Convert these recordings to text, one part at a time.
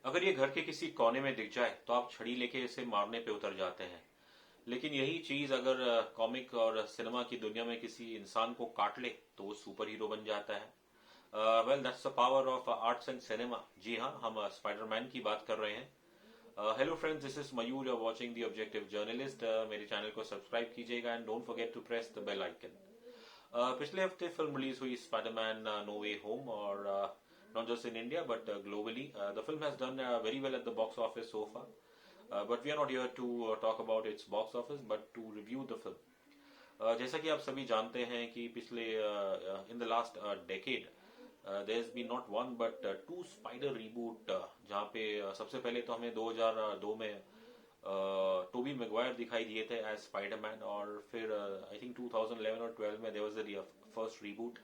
अगर ये घर के किसी कोने में दिख जाए तो आप छड़ी लेके इसे मारने पे उतर जाते हैं। लेकिन यही चीज अगर कॉमिक और सिनेमा की दुनिया में किसी इंसान को काट ले तो वो सुपर हीरो बन जाता है। Well that's the power of arts and cinema. जी हाँ, हम स्पाइडरमैन की बात कर रहे हैं। Hello friends, this is Mayur, you are watching the objective journalist. मेरे चैनल को सब्सक्राइब कीजिएगा and don't forget to press the bell icon. पिछले हफ्ते फिल्म रिलीज हुई स्पाइडरमैन नो वे होम, और not just in India but globally. The film has done very well at the box office so far. But we are not here to talk about its box office but to review the film. जैसा कि आप सभी जानते हैं कि पिछले in the last decade there has been not one but two spider reboot, जहाँ पे सबसे पहले तो हमें 2002 में टोबी मैगवायर दिखाई दिए थे एज स्पाइडरमैन, और फिर आई थिंक 2011 और 12 में there was the first reboot,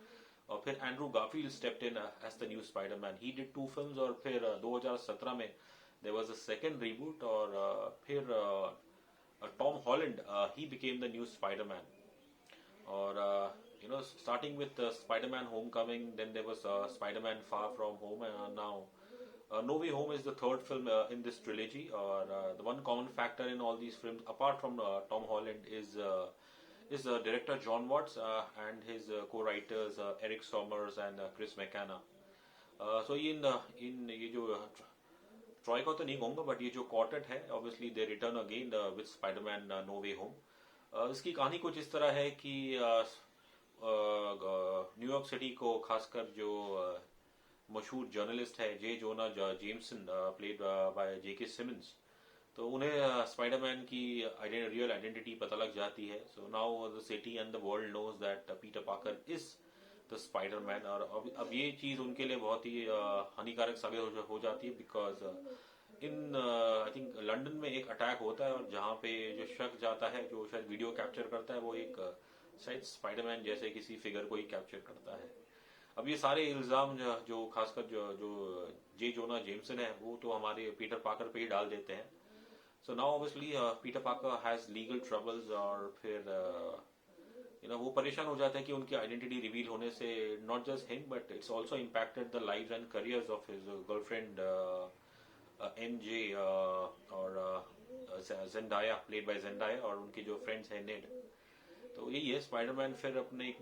और फिर Andrew Garfield stepped in as the new Spiderman. He did two films, और फिर 2017 में there was a second reboot, और फिर Tom Holland he became the new Spiderman. और starting with Spider-Man Homecoming, then there was Spider-Man Far From Home, and now No Way Home is the third film in this trilogy. Or the one common factor in all these films, apart from Tom Holland, is director John Watts and his co-writers Eric Sommers and Chris McKenna. So in ये जो Troy को तो नहीं कहूंगा, but ये जो quartet है, obviously they return again with Spiderman no way Home. इसकी कहानी कुछ इस तरह है कि न्यूयॉर्क सिटी को खासकर जो मशहूर जर्नलिस्ट है J Jonah Jameson, played by J K Simmons, तो उन्हें स्पाइडरमैन की रियल आइडेंटिटी पता लग जाती है। So now the city and the world knows that Peter Parker is the Spiderman. और अब ये चीज उनके लिए बहुत ही हानिकारक साबित हो जाती है, because in I think London में एक अटैक होता है, और जहाँ पे जो शक जाता है, जो शायद वीडियो कैप्चर करता है, वो एक शायद स्पाइडरमैन जैसे किसी फिगर को ही कैप्चर करता है। अब ये सारे इल्जाम जो खासकर जो जे जोना जेमसन है, वो तो हमारे पीटर पार्कर पे ही डाल देते हैं। So now obviously Peter Parker has legal troubles, और फिर वो परेशान हो जाता है कि उनकी आइडेंटिटी रिवील होने से not just him but it's also impacted the lives and careers of his girlfriend MJ और जेंडाया, प्लेड बाय जेंडाया, और उनके जो फ्रेंड्स हैं नेड। तो यही है, स्पाइडरमैन फिर अपने एक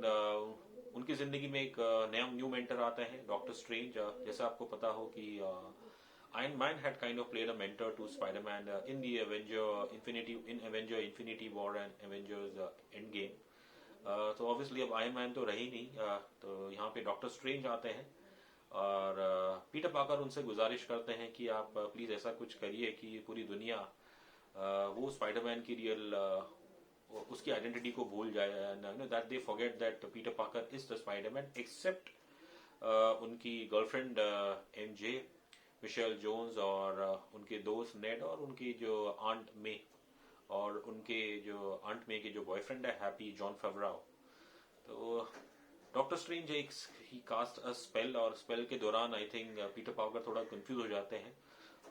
उनकी जिंदगी में एक नया न्यू मेंटर आता है, डॉक्टर स्ट्रेंज। जैसा आपको पता हो कि Iron Man had kind of played a mentor to Spider-Man in the Avenger Infinity War and Avengers Endgame. तो ऑब्वियसली अब आयरन मैन तो रही नहीं, तो यहाँ पे डॉक्टर स्ट्रेंज आते हैं, और पीटर पार्कर उनसे गुजारिश करते हैं कि आप प्लीज ऐसा कुछ करिए कि पूरी दुनिया वो स्पाइडरमैन की रियल उसकी आइडेंटिटी को भूल जाए, and that they forget that Peter Parker is the Spiderman, except उनकी गर्लफ्रेंड एमजे, मिशेल जोन्स, और उनके दोस्त नेड, और उनकी जो आंट मे, और उनके जो आंट मे के जो बॉयफ्रेंड है हैप्पी जॉन फेवराओ। तो डॉक्टर स्ट्रेंज एक ही कास्ट अ स्पेल, और स्पेल के दौरान आई थिंक पीटर पार्कर थोड़ा कंफ्यूज हो जाते हैं,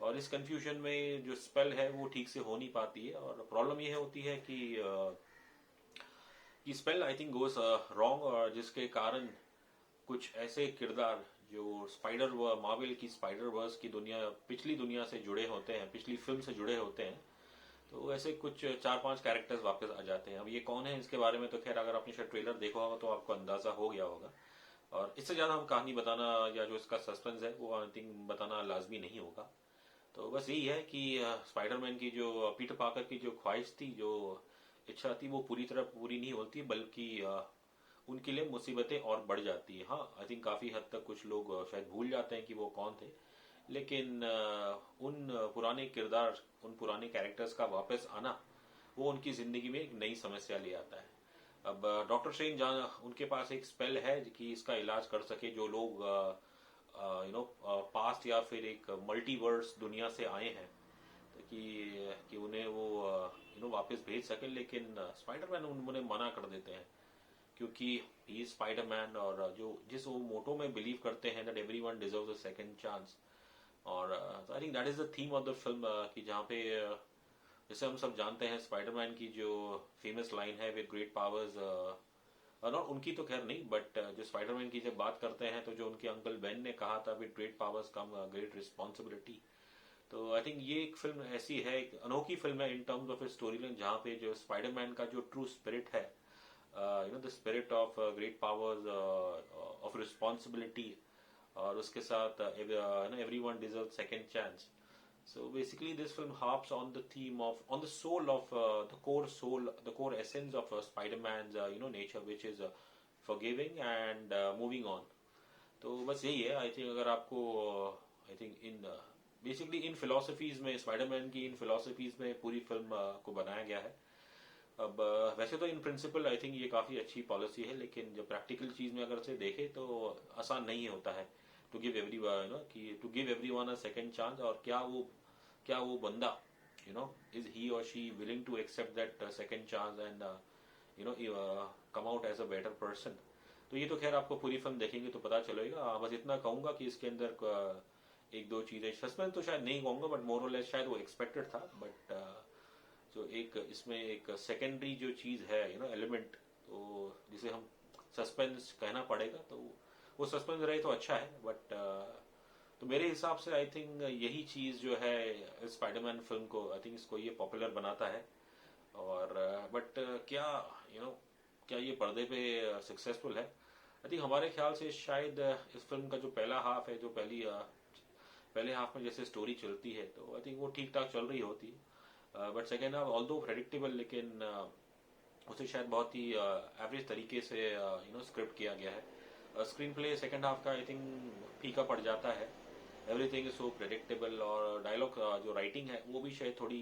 और इस कंफ्यूजन में जो स्पेल है वो ठीक से हो नहीं पाती है, और प्रॉब्लम ये होती है कि spell I think goes wrong, और जिसके कारण कुछ ऐसे किरदार जो मार्वल की स्पाइडर वर्स की दुनिया, पिछली दुनिया से जुड़े होते हैं, पिछली फिल्म से जुड़े होते हैं, तो ऐसे कुछ 4-5 कैरेक्टर्स वापस आ जाते हैं। अब ये कौन है इसके बारे में तो खैर अगर आपने शायद ट्रेलर देखा होगा तो आपको अंदाजा हो गया होगा, और इससे ज्यादा हम कहानी बताना या जो इसका सस्पेंस है वो आई थिंक बताना लाजमी नहीं होगा। तो बस यही है कि स्पाइडरमैन की जो पीटर पार्कर की जो ख्वाहिश थी, जो इच्छा थी, वो पूरी तरह पूरी नहीं होती, बल्कि उनके लिए मुसीबतें और बढ़ जाती है। हाँ, आई थिंक काफी हद तक कुछ लोग शायद भूल जाते हैं कि वो कौन थे, लेकिन उन पुराने किरदार, उन पुराने कैरेक्टर्स का वापस आना, वो उनकी जिंदगी में एक नई समस्या ले आता है। अब डॉक्टर स्ट्रेंज उनके पास एक स्पेल है कि इसका इलाज कर सके, जो लोग पास्ट या फिर एक मल्टीवर्स दुनिया से आए हैं, तो कि उन्हें वो वापस भेज सके। लेकिन स्पाइडरमैन उन्हें मना कर देते हैं, क्योंकि ही स्पाइडरमैन, और जो जिस वो मोटो में बिलीव करते हैं that everyone deserves a second chance. और I think that is the theme of the film, कि जहाँ पे जैसे हम सब जानते हैं स्पाइडरमैन की जो फेमस लाइन है विद ग्रेट पावर्स, नॉट उनकी तो खैर नहीं, बट जो स्पाइडरमैन की जब बात करते हैं तो जो उनके अंकल बेन ने कहा था with great powers come great responsibility. तो आई थिंक ये एक फिल्म ऐसी है, एक अनोखी फिल्म है इन टर्म्स ऑफ स्टोरी लाइन, जहाँ पे जो स्पाइडरमैन का जो ट्रू स्पिरिट है, the spirit of great powers, of responsibility, और उसके साथ everyone deserve second chance. So basically, this film harps on the theme of, on the soul of the core essence of Spider-Man's nature, which is forgiving and moving on. तो बस यही है. I think अगर आपको, I think in basically in philosophies में, Spiderman की इन philosophies में पूरी फिल्म को बनाया गया है. अब वैसे तो इन प्रिंसिपल आई थिंक ये काफ़ी अच्छी पॉलिसी है, लेकिन जो प्रैक्टिकल चीज़ में अगर से देखे तो आसान नहीं होता है टू गिव एवरी कि to give everyone a second chance. और क्या वो बंदा, इज ही और she willing to accept that second chance and come out as a better person. तो ये तो खैर आपको पूरी फिल्म देखेंगे तो पता चलेगा. बस इतना कहूंगा कि इसके अंदर एक दो चीजें, सस्पेंस तो शायद नहीं कहूंगा, बट मोर और लेस शायद वो एक्सपेक्टेड था. बट जो एक इसमें एक सेकेंडरी जो चीज है, एलिमेंट, तो जिसे हम सस्पेंस कहना पड़ेगा, तो वो सस्पेंस रहे तो अच्छा है. बट तो मेरे हिसाब से आई थिंक यही चीज जो है स्पाइडरमैन फिल्म को, आई थिंक इसको ये पॉपुलर बनाता है. और बट क्या क्या ये पर्दे पे सक्सेसफुल है? आई थिंक हमारे ख्याल से शायद इस फिल्म का जो पहला हाफ है, जो पहले हाफ में जैसे स्टोरी चलती है, तो आई थिंक वो ठीक ठाक चल रही होती है. But second half although predictable, लेकिन उसे शायद बहुत ही एवरेज तरीके से स्क्रिप्ट किया गया है. स्क्रीन प्ले सेकेंड हाफ का आई थिंक फीका पड़ जाता है. एवरीथिंग इज सो प्रेडिक्टेबल, और डायलॉग जो राइटिंग है वो भी शायद थोड़ी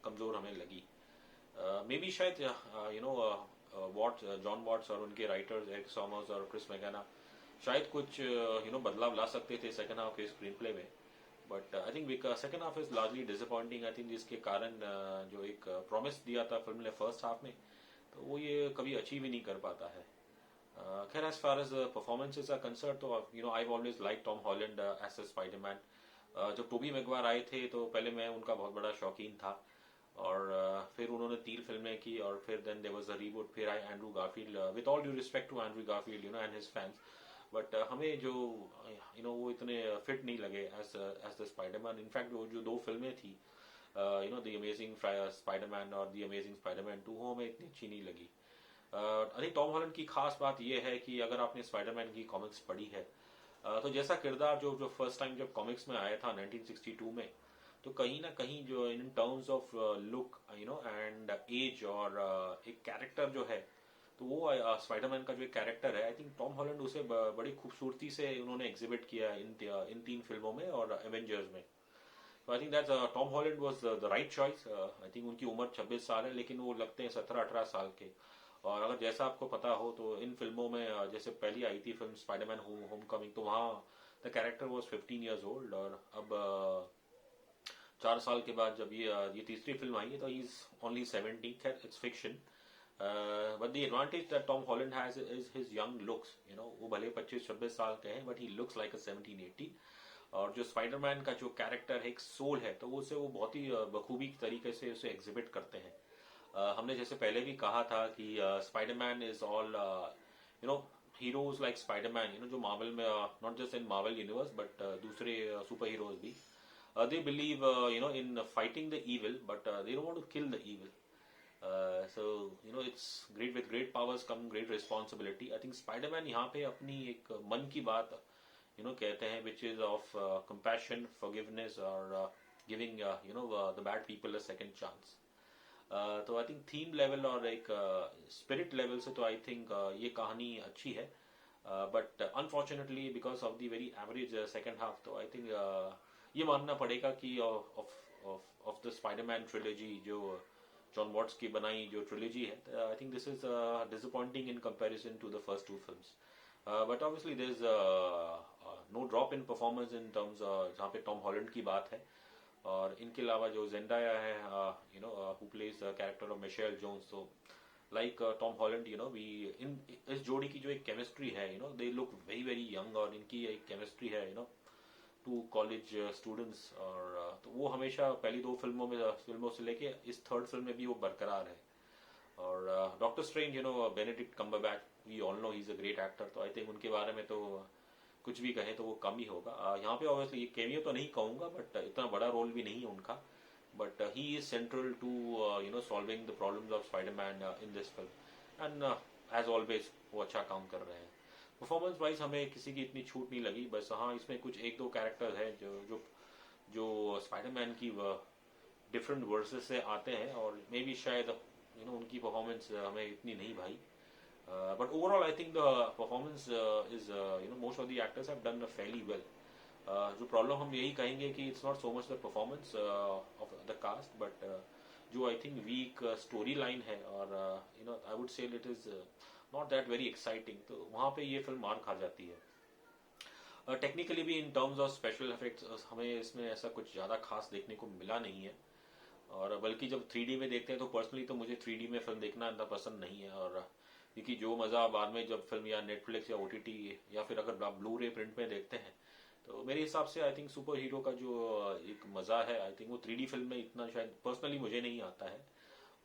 कमजोर हमें लगी. मे बी शायद जॉन वॉट्स और उनके राइटर्स एरिक सॉमर्स और क्रिस मैकेना शायद कुछ बदलाव ला सकते थे सेकंड हाफ के स्क्रीन प्ले में. But I think second half is largely disappointing. I think जिसके कारण जो एक प्रॉमिस दिया था फिल्म ने फर्स्ट हाफ में, तो वो ये कभी अचीव ही नहीं कर पाता है. खैर, as far as performances are concerned, तो I always like Tom Holland as a Spiderman. जब टोबी मैगवायर आए थे तो पहले मैं उनका बहुत बड़ा शौकीन था, और फिर उन्होंने 3 फिल्में की, और फिर then there was a reboot. फिर आई Andrew Garfield, with all due respect to Andrew Garfield and his fans, but हमें जो वो इतने फिट नहीं लगे एज द स्पाइडरमैन. इनफैक्ट वो जो 2 फिल्में थी, द अमेजिंग स्पाइडरमैन और द अमेजिंग स्पाइडरमैन 2, वो हमें इतनी अच्छी नहीं लगी. आई थिंक टॉम हॉलैंड की खास बात यह है कि अगर आपने स्पाइडरमैन की कॉमिक्स पढ़ी है, तो जैसा किरदार जो फर्स्ट टाइम जब कॉमिक्स में आया था 1962 में, तो कहीं ना कहीं जो in terms of look and age, और एक कैरेक्टर जो है, तो वो स्पाइडरमैन का जो एक कैरेक्टर है, आई थिंक टॉम हॉलैंड उसे बड़ी खूबसूरती से उन्होंने एग्जिबिट किया इन 3 फिल्मों में और एवेंजर्स में. तो I think that's Tom Holland was the right choice. I think उनकी उम्र 26 साल है, लेकिन वो लगते हैं 17-18 साल के. और अगर जैसा आपको पता हो तो इन फिल्मों में जैसे पहली आई थी फिल्म स्पाइडरमैन होम कमिंग, तो वहाँ the character was 15 years old, और अब 4 साल के बाद जब ये तीसरी फिल्म आई है तो he is only 17. It's fiction, but the advantage that Tom Holland has is his young looks. वो भले 25-26 साल के हैं, बट ही लुक्स लाइक अ 17-18. और जो स्पाइडरमैन का जो कैरेक्टर है, एक सोल है, तो वो बहुत ही बखूबी तरीके से उसे एग्जिबिट करते हैं. हमने जैसे पहले भी कहा था कि Spiderman is all heroes like Spiderman, जो मार्वल में, not just in Marvel universe but दूसरे सुपर हीरोज भी, they believe in fighting the evil, but they don't want to kill the evil. So it's great, with great powers come great responsibility. I think Spider-Man यहाँ पे अपनी एक मन की बात कहते हैं, which is of compassion, forgiveness, और giving the bad people a second chance. तो आई थिंक थीम लेवल और एक स्पिरिट लेवल से तो आई थिंक ये कहानी अच्छी है, but unfortunately because of the very average second half, तो आई थिंक ये मानना पड़ेगा कि ऑफ द स्पाइडरमैन ट्रिलॉजी जो जॉन वॉट्स की बनाई जो ट्रिलॉजी है, I think this is disappointing in comparison to the first 2 films. But obviously there is no drop in performance in terms जहाँ पे टॉम हॉलैंड की बात है. और इनके अलावा जो जेंडाया है, who plays the character of Michelle Jones, तो लाइक टॉम हॉलैंड, वी इन इस जोड़ी की जो एक केमिस्ट्री है, they look very very young, और इनकी एक केमिस्ट्री है टू कॉलेज स्टूडेंट्स, और तो वो हमेशा पहली 2 फिल्मों से लेके इस 3rd फिल्म में भी वो बरकरार है. और Doctor Strange, Benedict Cumberbatch, we all know he is a great actor, तो आई थिंक उनके बारे में तो कुछ भी कहें तो वो कम ही होगा। यहाँ पे ऑब्वियसली कैमियो तो नहीं कहूँगा, बट इतना बड़ा रोल भी नहीं है उनका, but he is central to solving the problems of Spiderman in this film, and as always वो अच्छा काम कर रहे हैं। परफॉर्मेंस वाइज हमें किसी की इतनी छूट नहीं लगी, बस हाँ इसमें कुछ एक दो कैरेक्टर हैं जो जो जो स्पाइडरमैन की डिफरेंट वर्सेस से आते हैं, और मे बी शायद उनकी परफॉर्मेंस हमें इतनी नहीं भाई। But overall, I think the performance is most of the actors have done fairly well. जो प्रॉब्लम हम यही कहेंगे कि it's not so much the performance of the cast, but जो I think weak story line है, और I would say it is not that very exciting, तो वहाँ पे ये फिल्म मार खा जाती है। टेक्निकली भी इन टर्म्स ऑफ स्पेशल इफेक्ट्स हमें इसमें ऐसा कुछ ज़्यादा खास देखने को मिला नहीं है, और बल्कि जब 3D में देखते हैं तो पर्सनली तो मुझे 3D में फिल्म देखना इतना पसंद नहीं है, और क्योंकि जो मज़ा बाद में जब फिल्म या नेटफ्लिक्स या OTT या फिर अगर आप ब्लू रे प्रिंट में देखते हैं, तो मेरे हिसाब से आई थिंक सुपर हीरो का जो एक मज़ा है, आई थिंक वो 3D फिल्म में इतना शायद पर्सनली मुझे नहीं आता है।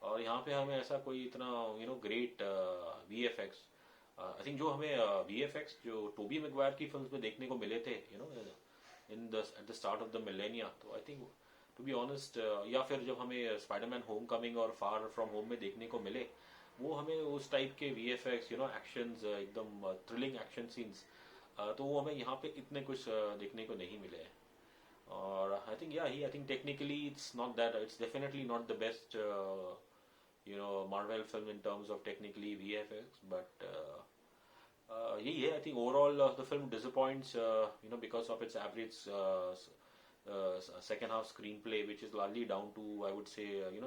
और यहाँ पे हमें ऐसा कोई इतना ग्रेट VFX, आई थिंक जो हमें VFX जो टोबी मैगवायर की फिल्म में देखने को मिले थे in the at the start of the millennia, तो I think to be honest, या फिर जब हमें स्पाइडरमैन होम कमिंग और फार फ्रॉम होम में देखने को मिले, वो हमें उस टाइप के VFX एक्शंस, एकदम थ्रिलिंग एक्शन सीन्स, तो वो हमें यहाँ पे इतने कुछ देखने को नहीं मिले हैं। और I think I think technically it's not that, it's definitely not the best Marvel film in terms of technically VFX, but यही है, I think overall the film disappoints because of its average second half screenplay, which is largely down to, I would say,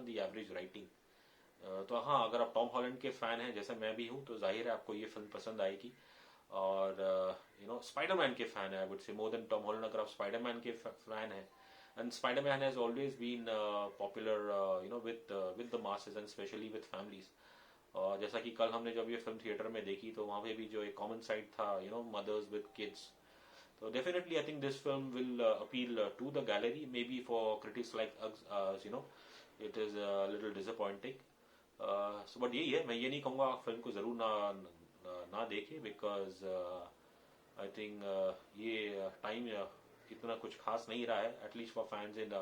the average writing. तो हाँ, अगर आप Tom Holland के fan हैं जैसे मैं भी हूँ, तो जाहिर है आपको ये फिल्म पसंद आएगी। और स्पाइडरमैन के फैन है, आई वुड से मोर देन टॉम हॉलैंड, अगर आप स्पाइडरमैन के फैन हैं, and Spiderman has always been popular with the masses and especially with families. और जैसा कि कल हमने जब ये फिल्म थिएटर में देखी, तो वहाँ पे भी जो एक कॉमन साइड था, mothers with kids, so definitely I think this film will appeal to the gallery, maybe for critics like us, it is a little disappointing. So but यही है, मैं ये नहीं कहूँगा आप फिल्म को ज़रूर ना देखें, बिकॉज आई थिंक ये टाइम इतना कुछ खास नहीं रहा है, at least for fans in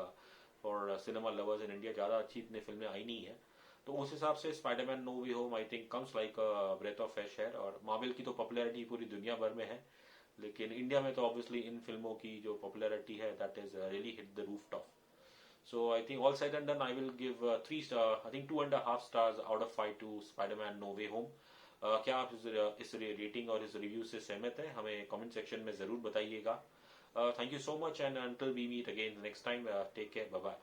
for cinema lovers in India. ज़्यादा अच्छी इतने फिल्में आई नहीं है, तो उस हिसाब से Spiderman no way Home I think comes like breath of fresh air. और मार्वल की तो पॉपुलैरिटी पूरी दुनिया भर में है, लेकिन इंडिया में तो ऑब्वियसली इन फिल्मों की जो पॉपुलैरिटी है, that is really hit the roof top. So I think all said and done, I will give 3 star, I think 2.5 stars out of 5 to Spider-Man No Way Home. क्या आप इस rating और इस review से सहमत हैं? हमें कमेंट सेक्शन में जरूर बताइएगा। Thank you so much, and until we meet again next time, take care, bye bye.